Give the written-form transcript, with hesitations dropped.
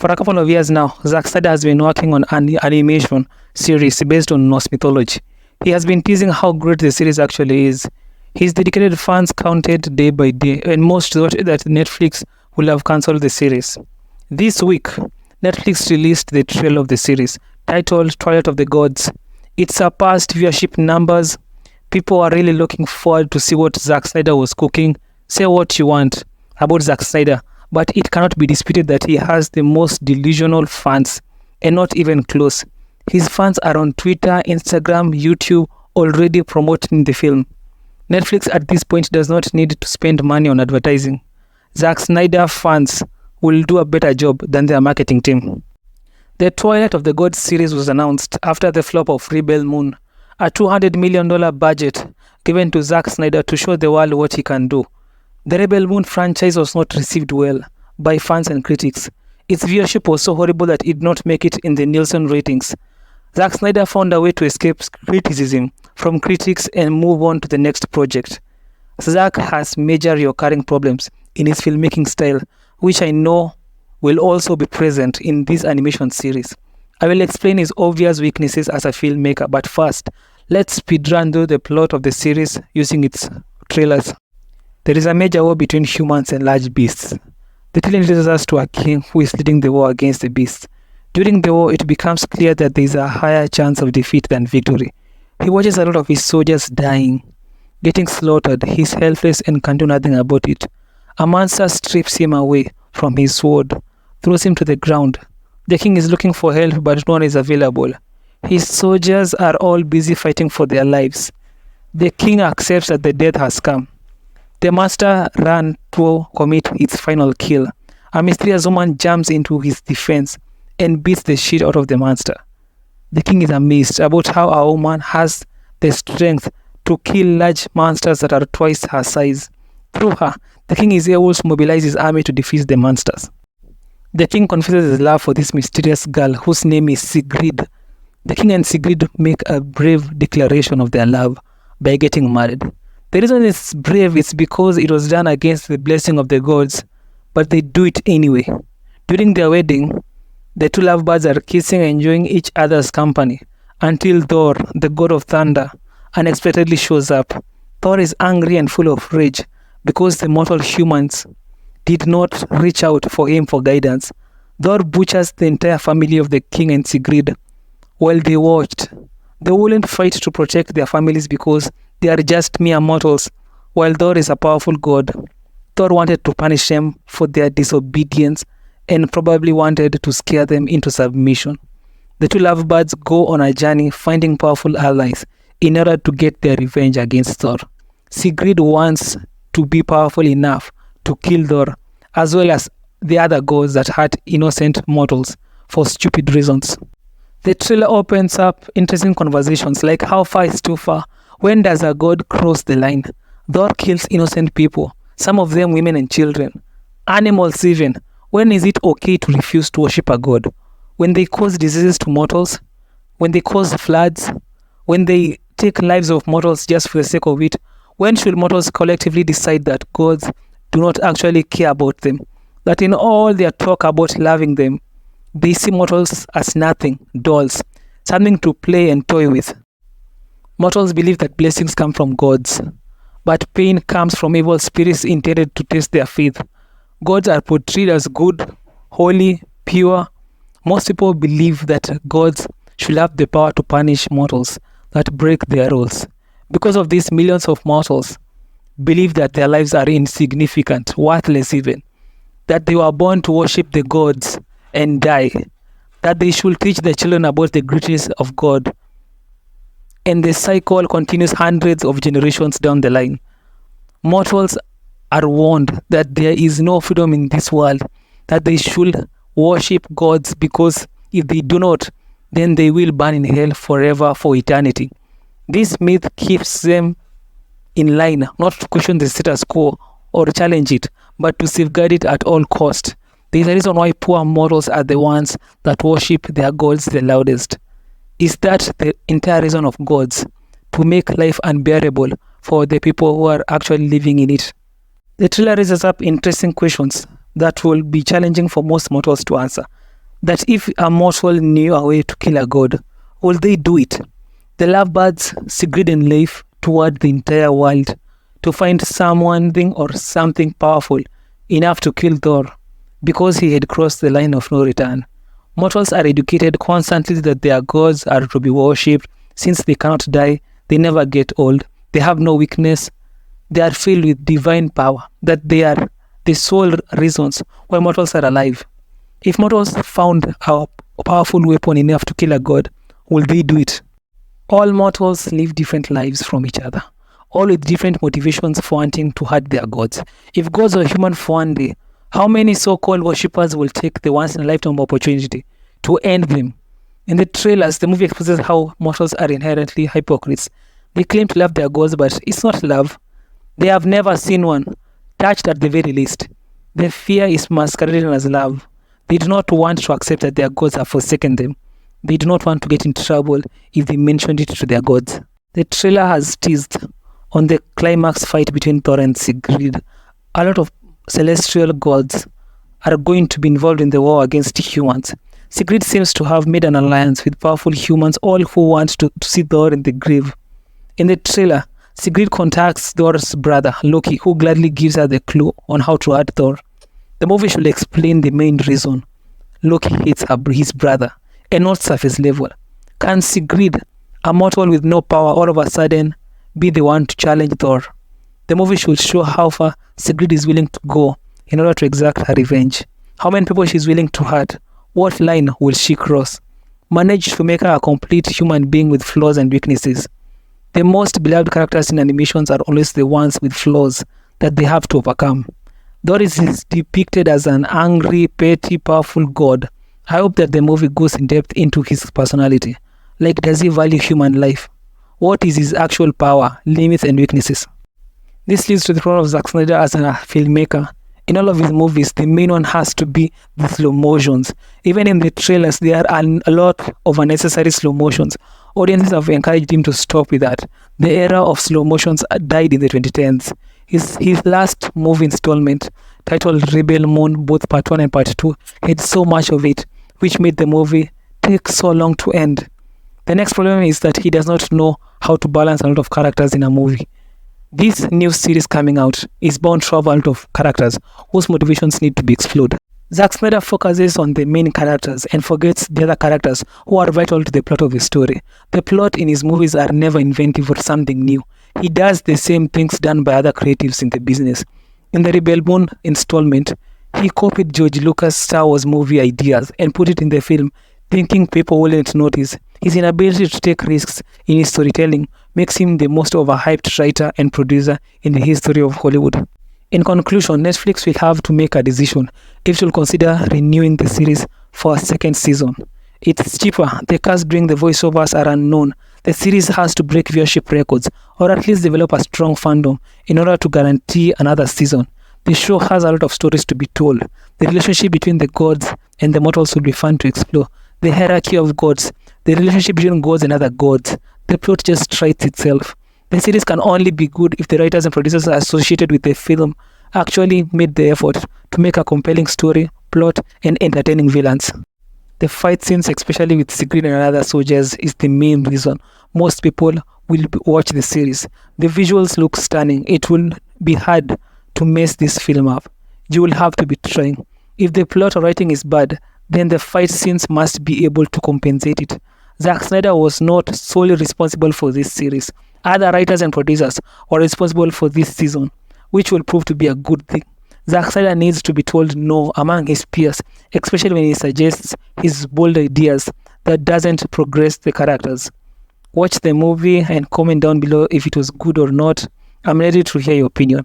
For a couple of years now, Zack Snyder has been working on an animation series based on Norse mythology. He has been teasing how great the series actually is. His dedicated fans counted day by day, and most thought that Netflix will have cancelled the series. This week, Netflix released the trailer of the series, titled Twilight of the Gods. It surpassed viewership numbers. People are really looking forward to see what Zack Snyder was cooking. Say what you want about Zack Snyder, but it cannot be disputed that he has the most delusional fans, and not even close. His fans are on Twitter, Instagram, YouTube, already promoting the film. Netflix at this point does not need to spend money on advertising. Zack Snyder fans will do a better job than their marketing team. The Twilight of the Gods series was announced after the flop of Rebel Moon, a $200 million budget given to Zack Snyder to show the world what he can do. The Rebel Moon franchise was not received well by fans and critics. Its viewership was so horrible that it did not make it in the Nielsen ratings. Zack Snyder found a way to escape criticism from critics and move on to the next project. Zack has major recurring problems in his filmmaking style, which I know will also be present in this animation series. I will explain his obvious weaknesses as a filmmaker, but first, let's speedrun through the plot of the series using its trailers. There is a major war between humans and large beasts. The trailer introduces us to a king who is leading the war against the beasts. During the war, it becomes clear that there is a higher chance of defeat than victory. He watches a lot of his soldiers dying, getting slaughtered. He's helpless and can do nothing about it. A monster strips him away from his sword, throws him to the ground. The king is looking for help, but no one is available. His soldiers are all busy fighting for their lives. The king accepts that the death has come. The monster runs to commit its final kill. A mysterious woman jumps into his defense and beats the shit out of the monster. The king is amazed about how a woman has the strength to kill large monsters that are twice her size. Through her, the king is able to mobilize his army to defeat the monsters. The king confesses his love for this mysterious girl whose name is Sigrid. The king and Sigrid make a brave declaration of their love by getting married. The reason it's brave is because it was done against the blessing of the gods, but they do it anyway. During their wedding, the two lovebirds are kissing and enjoying each other's company until Thor, the god of thunder, unexpectedly shows up. Thor is angry and full of rage because the mortal humans did not reach out for him for guidance. Thor butchers the entire family of the king and Sigrid. While they watched, they wouldn't fight to protect their families because they are just mere mortals, while Thor is a powerful god. Thor wanted to punish them for their disobedience and probably wanted to scare them into submission. The two lovebirds go on a journey finding powerful allies in order to get their revenge against Thor. Sigrid wants to be powerful enough to kill Thor, as well as the other gods that hurt innocent mortals for stupid reasons. The trailer opens up interesting conversations like how far is too far? When does a god cross the line? Thor kills innocent people, some of them women and children. Animals even. When is it okay to refuse to worship a god? When they cause diseases to mortals? When they cause floods? When they take lives of mortals just for the sake of it? When should mortals collectively decide that gods do not actually care about them? That in all their talk about loving them, they see mortals as nothing, dolls, something to play and toy with. Mortals believe that blessings come from gods, but pain comes from evil spirits intended to test their faith. Gods are portrayed as good, holy, pure. Most people believe that gods should have the power to punish mortals that break their rules. Because of this, millions of mortals believe that their lives are insignificant, worthless even, that they were born to worship the gods and die, that they should teach their children about the greatness of God. And the cycle continues hundreds of generations down the line. Mortals are warned that there is no freedom in this world, that they should worship gods because if they do not, then they will burn in hell forever for eternity. This myth keeps them in line, not to question the status quo or challenge it, but to safeguard it at all cost. There is a reason why poor mortals are the ones that worship their gods the loudest. Is that the entire reason of gods? To make life unbearable for the people who are actually living in it. The trailer raises up interesting questions that will be challenging for most mortals to answer. that if a mortal knew a way to kill a god, would they do it? The lovebirds Sigrid and Leif toured the entire world to find someone or something powerful enough to kill Thor because he had crossed the line of no return. Mortals are educated constantly that their gods are to be worshipped since they cannot die, they never get old, they have no weakness, they are filled with divine power, that they are the sole reasons why mortals are alive. If mortals found a powerful weapon enough to kill a god, will they do it? All mortals live different lives from each other, all with different motivations for wanting to hurt their gods. If gods are human for one day, how many so-called worshippers will take the once-in-a-lifetime opportunity to end them? In the trailers, the movie exposes how mortals are inherently hypocrites. They claim to love their gods, but it's not love. They have never seen one, touched at the very least. Their fear is masquerading as love. They do not want to accept that their gods have forsaken them. They do not want to get in trouble if they mentioned it to their gods. The trailer has teased on the climax fight between Thor and Sigrid. A lot of celestial gods are going to be involved in the war against humans. Sigrid seems to have made an alliance with powerful humans, all who want to see Thor in the grave. In the trailer, Sigrid contacts Thor's brother, Loki, who gladly gives her the clue on how to hurt Thor. The movie should explain the main reason Loki hates his brother, and not surface level. Can Sigrid, a mortal with no power, all of a sudden be the one to challenge Thor? The movie should show how far Sigrid is willing to go in order to exact her revenge. How many people she's willing to hurt. What line will she cross? Manage to make her a complete human being with flaws and weaknesses. The most beloved characters in animations are always the ones with flaws that they have to overcome. Thor is depicted as an angry, petty, powerful god. I hope that the movie goes in depth into his personality. Like, does he value human life? What is his actual power, limits, and weaknesses? This leads to the problem of Zack Snyder as a filmmaker. In all of his movies, the main one has to be the slow motions. Even in the trailers, there are a lot of unnecessary slow motions. Audiences have encouraged him to stop with that. The era of slow motions died in the 2010s. His last movie installment, titled Rebel Moon, both part 1 and part 2, had so much of it, which made the movie take so long to end. The next problem is that he does not know how to balance a lot of characters in a movie. This new series coming out is bound to have a lot of characters whose motivations need to be explored. Zack Snyder focuses on the main characters and forgets the other characters who are vital to the plot of the story. The plot in his movies are never inventive or something new. He does the same things done by other creatives in the business. In the Rebel Moon installment, he copied George Lucas' Star Wars movie ideas and put it in the film, thinking people wouldn't notice. His inability to take risks in his storytelling makes him the most overhyped writer and producer in the history of Hollywood. In conclusion, Netflix will have to make a decision if it will consider renewing the series for a second season. It's cheaper, the cast doing the voiceovers are unknown, the series has to break viewership records, or at least develop a strong fandom in order to guarantee another season. The show has a lot of stories to be told. The relationship between the gods and the mortals will be fun to explore. The hierarchy of gods, the relationship between gods and other gods. The plot just writes itself. The series can only be good if the writers and producers associated with the film actually made the effort to make a compelling story, plot, and entertaining villains. The fight scenes, especially with Sigrid and other soldiers, is the main reason most people will watch the series. The visuals look stunning. It will be hard to mess this film up. You will have to be trying. If the plot or writing is bad, then the fight scenes must be able to compensate it. Zack Snyder was not solely responsible for this series. Other writers and producers were responsible for this season, which will prove to be a good thing. Zack Snyder needs to be told no among his peers, especially when he suggests his bold ideas that doesn't progress the characters. Watch the movie and comment down below if it was good or not. I'm ready to hear your opinion.